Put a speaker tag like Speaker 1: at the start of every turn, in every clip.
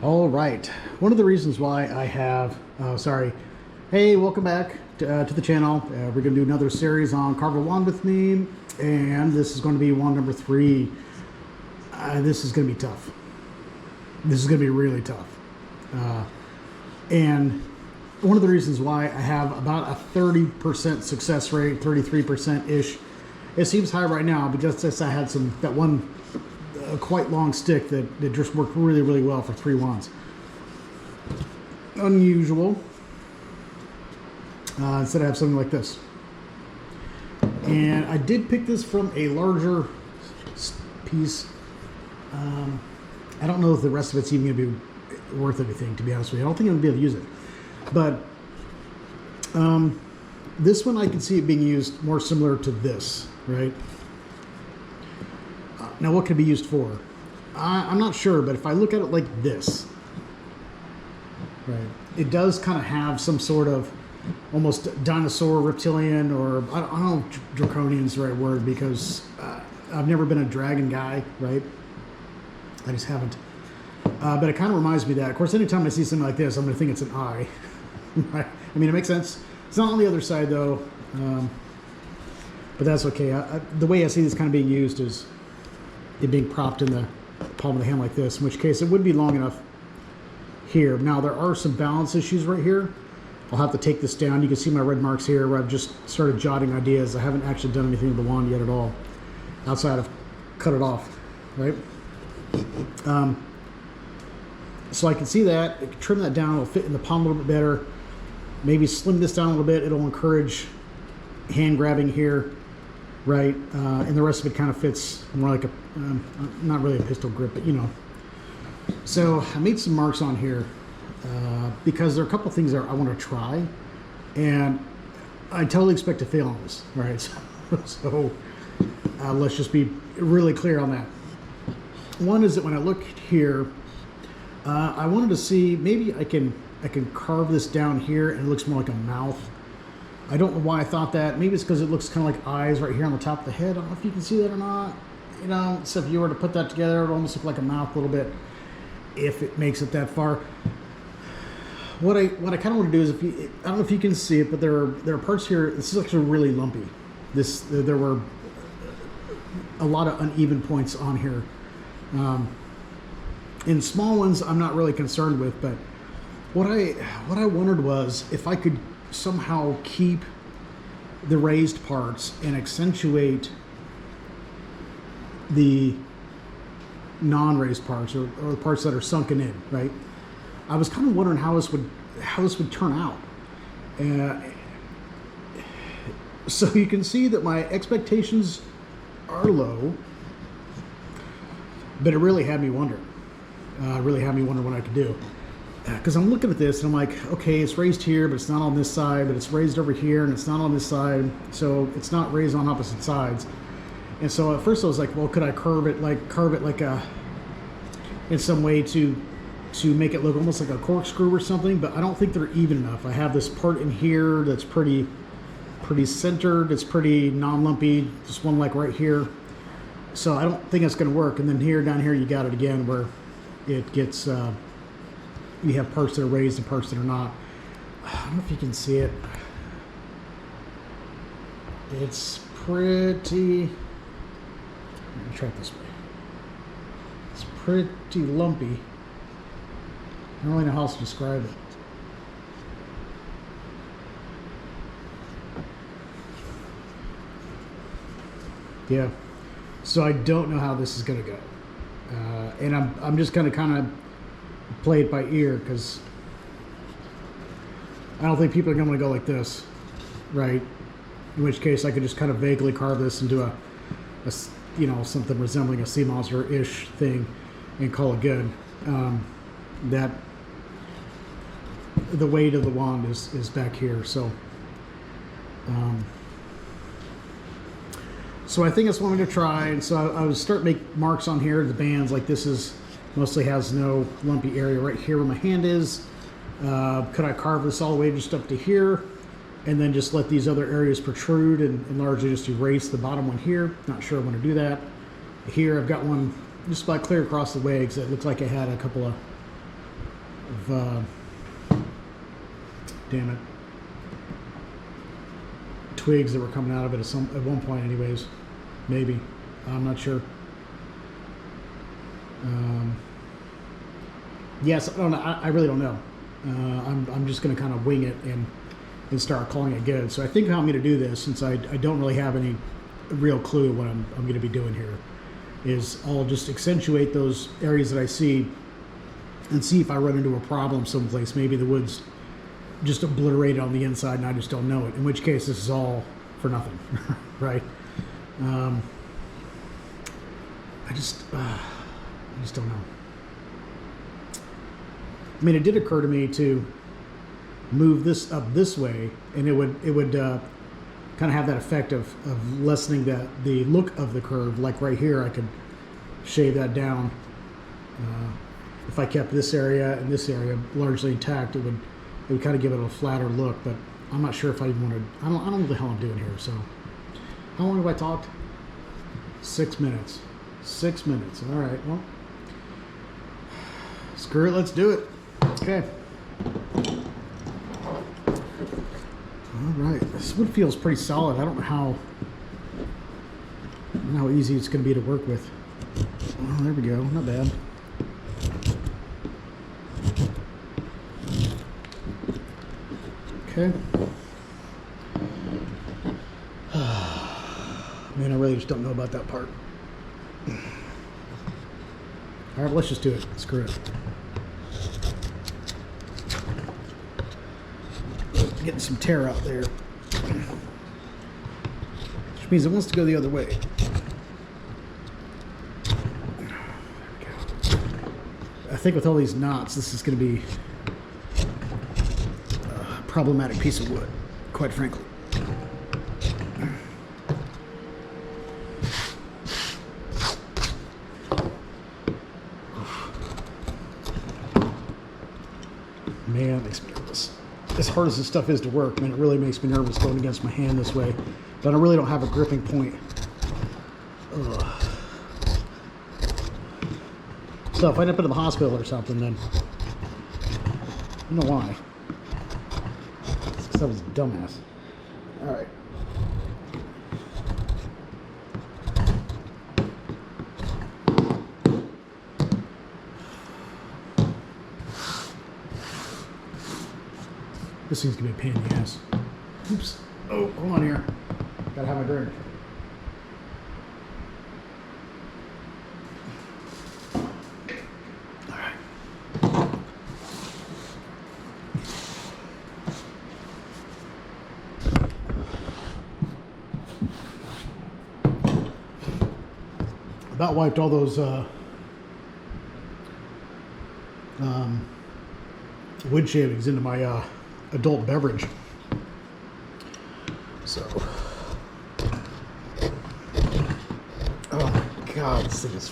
Speaker 1: All right. One of the reasons why I have, hey, welcome back to the channel. We're going to do another series on Carve wand with me, and this is going to be wand number 3. This is going to be tough. This is going to be really tough. And one of the reasons why I have about a 30% success rate, 33%-ish. It seems high right now because I had that one quite long stick that just worked really, really well for 3 wands. Unusual. Instead I have something like this. And I did pick this from a larger piece. I don't know if the rest of it's even going to be worth anything, to be honest with you. I don't think I'm going to be able to use it. But this one I can see it being used more similar to this, right? Now what could it be used for? I'm not sure, but if I look at it like this, right, it does kind of have some sort of almost dinosaur, reptilian, or I don't know if draconian's the right word, because I've never been a dragon guy, right? I just haven't. But it kind of reminds me of that. Of course, anytime I see something like this, I'm going to think it's an eye. Right? I mean, it makes sense. It's not on the other side, though. But that's okay. The way I see this kind of being used is it being propped in the palm of the hand like this, in which case it would be long enough here. Now, there are some balance issues right here. I'll have to take this down. You can see my red marks here where I've just started jotting ideas. I haven't actually done anything with the wand yet at all, outside of cut it off, right? So I can see that. I can trim that down. It'll fit in the palm a little bit better. Maybe slim this down a little bit. It'll encourage hand grabbing here, right? And the rest of it kind of fits more like a, not really a pistol grip, but you know. So I made some marks on here because there are a couple things that I want to try, and I totally expect to fail on this, right? So let's just be really clear on that. One is that when I look here, I wanted to see maybe I can carve this down here and it looks more like a mouth. I don't know why I thought that. Maybe it's because it looks kind of like eyes right here on the top of the head. I don't know if you can see that or not. You know, so if you were to put that together, it would almost look like a mouth a little bit, if it makes it that far. What I kind of want to do is, I don't know if you can see it, but there are parts here. This is actually really lumpy. There were a lot of uneven points on here. In small ones, I'm not really concerned with, but what I wondered was if I could somehow keep the raised parts and accentuate the non-raised parts, or the parts that are sunken in, right? I was kind of wondering how this would turn out. So you can see that my expectations are low, but it really had me wondering. What I could do. Because I'm looking at this and I'm like, okay, it's raised here, but it's not on this side, but it's raised over here and it's not on this side, so it's not raised on opposite sides. And so at first I was like, well, could I carve it like in some way to make it look almost like a corkscrew or something? But I don't think they're even enough. I have this part in here that's pretty centered, it's pretty non-lumpy, just one like right here. So I don't think it's going to work. And then down here you got it again where it gets you have parts that are raised and parts that are not. I don't know if you can see it. It's pretty, let me try it this way. It's pretty lumpy. I don't really know how else to describe it. Yeah. So I don't know how this is going to go. And I'm just going to kind of play it by ear, because I don't think people are going to go like this, right? In which case I could just kind of vaguely carve this into a you know, something resembling a sea monster-ish thing and call it good. That the weight of the wand is back here, so so I think that's what I'm going to try. And so I would start make marks on here, the bands, like this is mostly has no lumpy area right here where my hand is. Could I carve this all the way just up to here and then just let these other areas protrude and largely just erase the bottom one here? Not sure I want to do that. Here I've got one just about clear across the way because it looks like I had a couple of of, damn it, twigs that were coming out of it at one point anyways. Maybe. I'm not sure. Yes, I don't know. I really don't know. I'm just going to kind of wing it and start calling it good. So I think how I'm going to do this, since I don't really have any real clue what I'm going to be doing here, is I'll just accentuate those areas that I see and see if I run into a problem someplace. Maybe the wood's just obliterated on the inside and I just don't know it, in which case this is all for nothing. Right? I just don't know. I mean, it did occur to me to move this up this way, and it would kind of have that effect of lessening the look of the curve. Like right here, I could shave that down. If I kept this area and this area largely intact, it would kind of give it a flatter look. But I'm not sure if I even want to. I don't know what the hell I'm doing here. So, how long have I talked? 6 minutes. 6 minutes. All right. Well, screw it. Let's do it. Okay. All right. This wood feels pretty solid. I don't know how easy it's going to be to work with. Oh, there we go. Not bad. Okay. Man, I really just don't know about that part. All right, let's just do it. Screw it. Getting some tear out there, which means it wants to go the other way. I think with all these knots, this is going to be a problematic piece of wood, quite frankly. Man, it makes me nervous. As hard as this stuff is to work, man, it really makes me nervous going against my hand this way. But I really don't have a gripping point. Ugh. So if I end up in the hospital or something, then you know why. It's because I was a dumbass. All right. This thing's gonna be a pain in the ass. Oops. Oh, hold on here. Gotta have my drink. All right. About wiped all those wood shavings into my adult beverage. So, oh my God, this thing is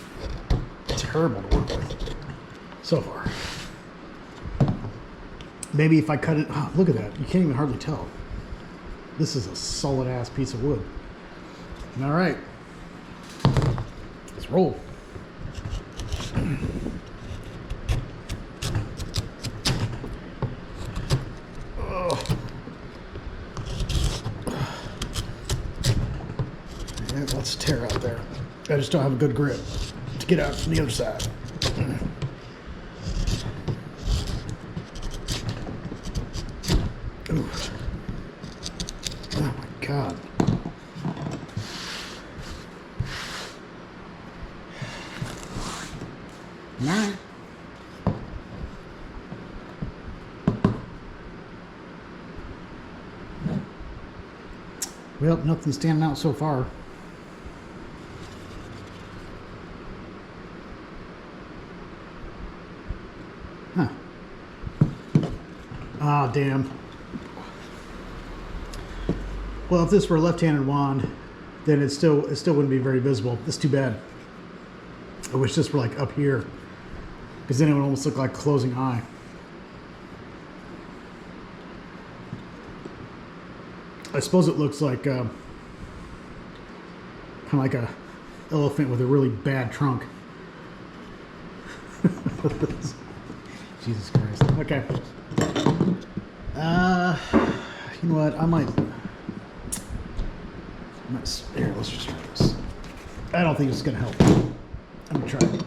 Speaker 1: terrible to work with so far. Maybe if I cut it, oh, look at that. You can't even hardly tell. This is a solid ass piece of wood. All right, let's roll. Lots of tear out there. I just don't have a good grip to get out from the other side. Ooh. Oh my God. All right. Well, nothing's standing out so far. Huh. Ah, damn. Well, if this were a left-handed wand, then it still wouldn't be very visible. That's too bad. I wish this were like up here, because then it would almost look like a closing eye. I suppose it looks like kind of like a elephant with a really bad trunk. Jesus Christ. Okay. You know what? I might. Here, let's just try this. I don't think it's gonna help. I'm gonna try it.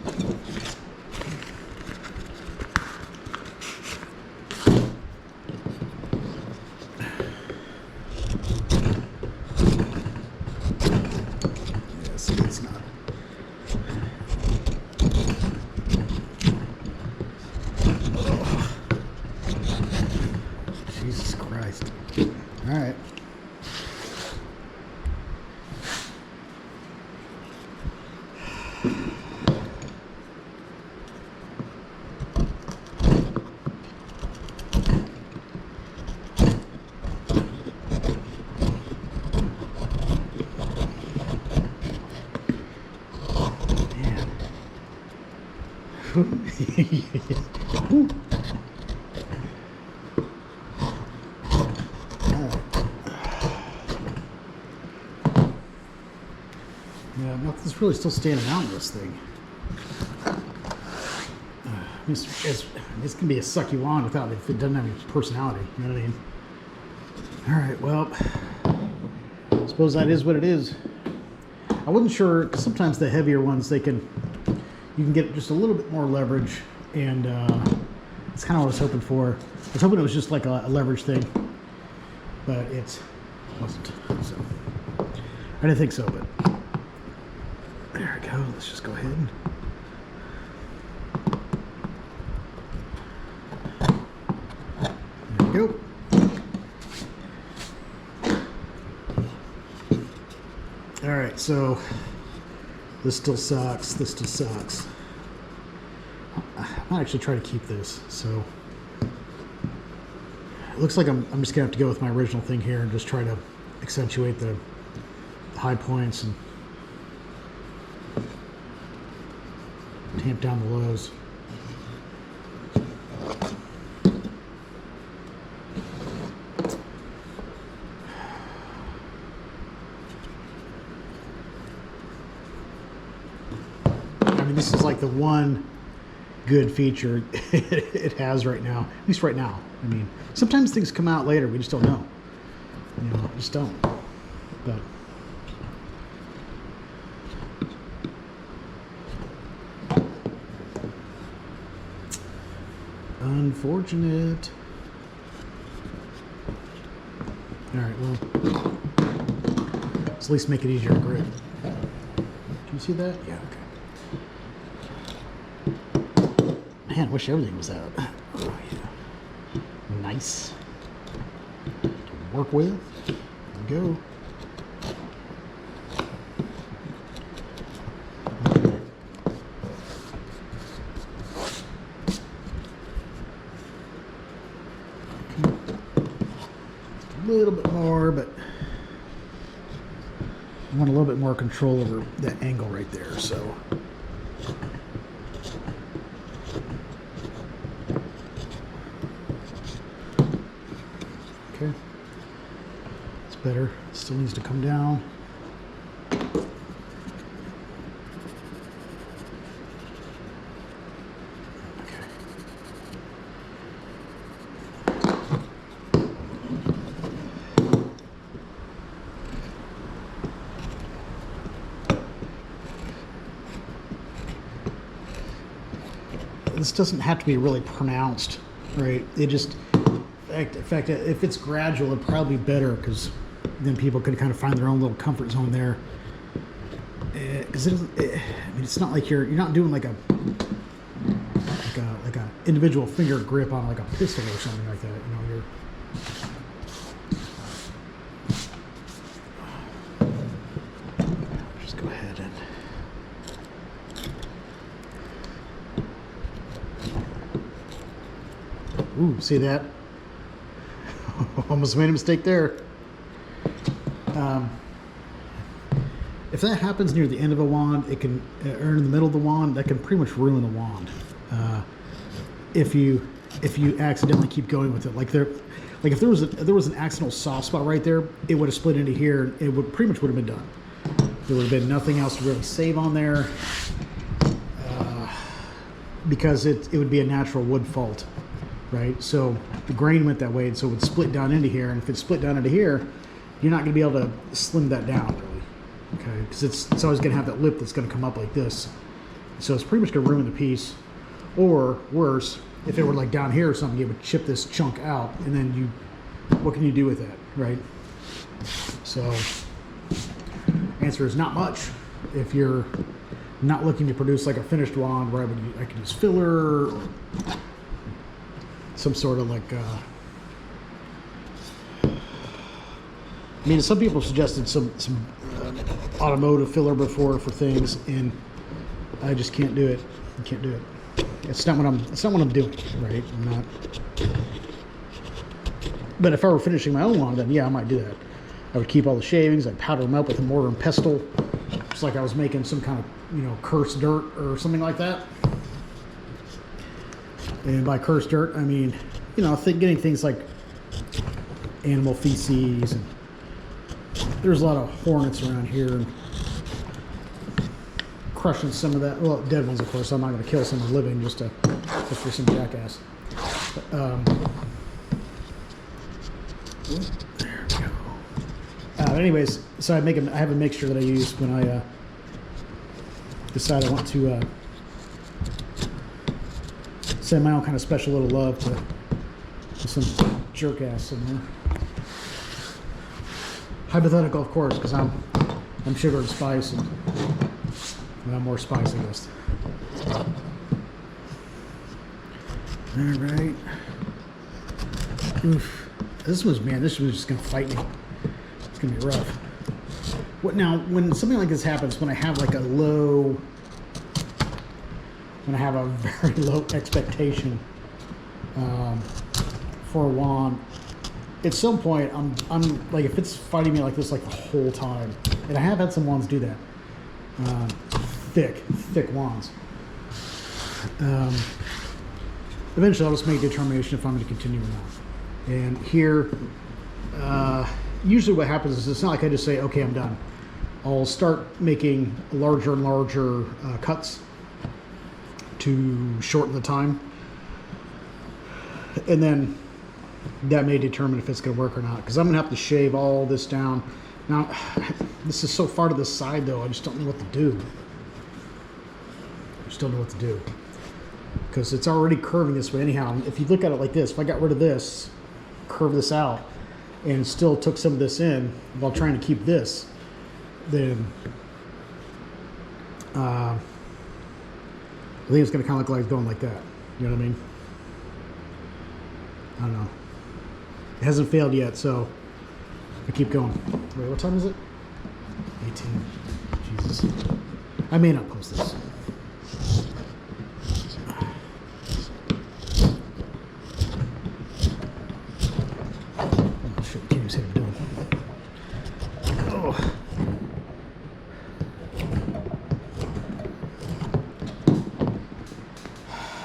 Speaker 1: Yeah, see, it's not. Oh. Jesus Christ. All right. Yeah, nothing's really still standing out in this thing. It's gonna be a sucky wand without if it doesn't have any personality. You know what I mean? All right. Well, I suppose that is what it is. I wasn't sure because sometimes the heavier ones you can get just a little bit more leverage, and it's kind of what I was hoping for. I was hoping it was just like a leverage thing, but it wasn't. So I didn't think so, but there we go. Let's just go ahead and. There we go. All right, so this still sucks. This still sucks. I might actually try to keep this. So it looks like I'm just gonna have to go with my original thing here and just try to accentuate the high points and tamp down the lows. I mean, this is like the one good feature it has right now, at least right now. I mean, sometimes things come out later, we just don't know. You know, just don't. But unfortunate. All right, well, let's at least make it easier to grip. Can you see that? Yeah, okay. Man, I wish everything was out. Oh, yeah. Nice. To work with. There we go. Okay. A little bit more, but I want a little bit more control over that angle right there, so. Okay. It's better. It still needs to come down. This doesn't have to be really pronounced, right? It just, in fact, if it's gradual, it'd probably be better because then people could kind of find their own little comfort zone there. Because I mean, it's not like you're not doing like a individual finger grip on like a pistol or something like that. You know, you're. Just go ahead and. Ooh, see that? Almost made a mistake there. If that happens near the end of a wand, it can, or in the middle of the wand, that can pretty much ruin the wand. If you accidentally keep going with it, like if there was an accidental soft spot right there, it would have split into here. It would pretty much would have been done. There would have been nothing else to really save on there. because it would be a natural wood fault, right? So the grain went that way, and so it would split down into here. And if it split down into here, you're not going to be able to slim that down really, okay? Because it's always going to have that lip that's going to come up like this. So it's pretty much going to ruin the piece. Or worse, if it were like down here or something, it would chip this chunk out, and then what can you do with that, right? So answer is not much. If you're not looking to produce like a finished wand where I could use filler or some sort of like I mean, some people suggested some automotive filler before for things, and I just can't do it. I can't do it. It's not what I'm doing, right? I'm not. But if I were finishing my own wand, then yeah, I might do that. I would keep all the shavings. I'd powder them up with a mortar and pestle, just like I was making some kind of, cursed dirt or something like that. And by cursed dirt, I mean, getting things like animal feces, and there's a lot of hornets around here, and crushing some of that. Well, dead ones, of course. I'm not going to kill some living just for some jackass. But, there we go. Anyways, so I have a mixture that I use when I decide I want to send my own kind of special little love to some jerk ass in there. Hypothetical, of course, because I'm sugar and spice, and I'm more spice, I guess. All right. Oof. This was just gonna fight me. It's gonna be rough. What now? When something like this happens, when I have like when I have a very low expectation for a wand, at some point, I'm like, if it's fighting me like this like the whole time, and I have had some wands do that, thick wands. Eventually, I'll just make a determination if I'm going to continue or not. And here, usually what happens is it's not like I just say, okay, I'm done. I'll start making larger and larger cuts to shorten the time, and then that may determine if it's going to work or not, because I'm going to have to shave all this down. Now, this is so far to the side, though, I just don't know what to do. I just don't know what to do, because it's already curving this way anyhow. If you look at it like this, if I got rid of this, curve this out, and still took some of this in while trying to keep this, then I think it's going to kind of look like going like that. You know what I mean? I don't know. It hasn't failed yet, so I keep going. Wait, what time is it? 18. Jesus. I may not post this. Oh, shit. Can't even see what I'm doing. Oh.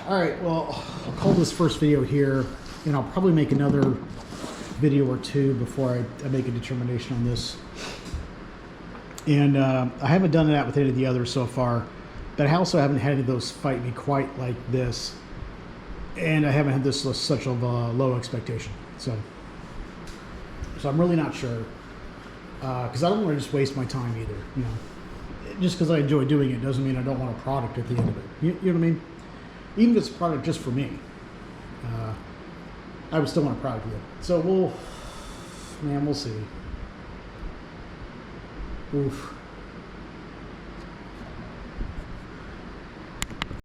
Speaker 1: All right, well, I'll call this first video here, and I'll probably make another video or two before I make a determination on this. And I haven't done that with any of the others so far, but I also haven't had any of those fight me quite like this, and I haven't had this such a low expectation. So I'm really not sure, because I don't want to just waste my time either. Just because I enjoy doing it doesn't mean I don't want a product at the end of it. You know what I mean? Even if it's a product just for me, I would still want a product with it. So we'll see. Oof.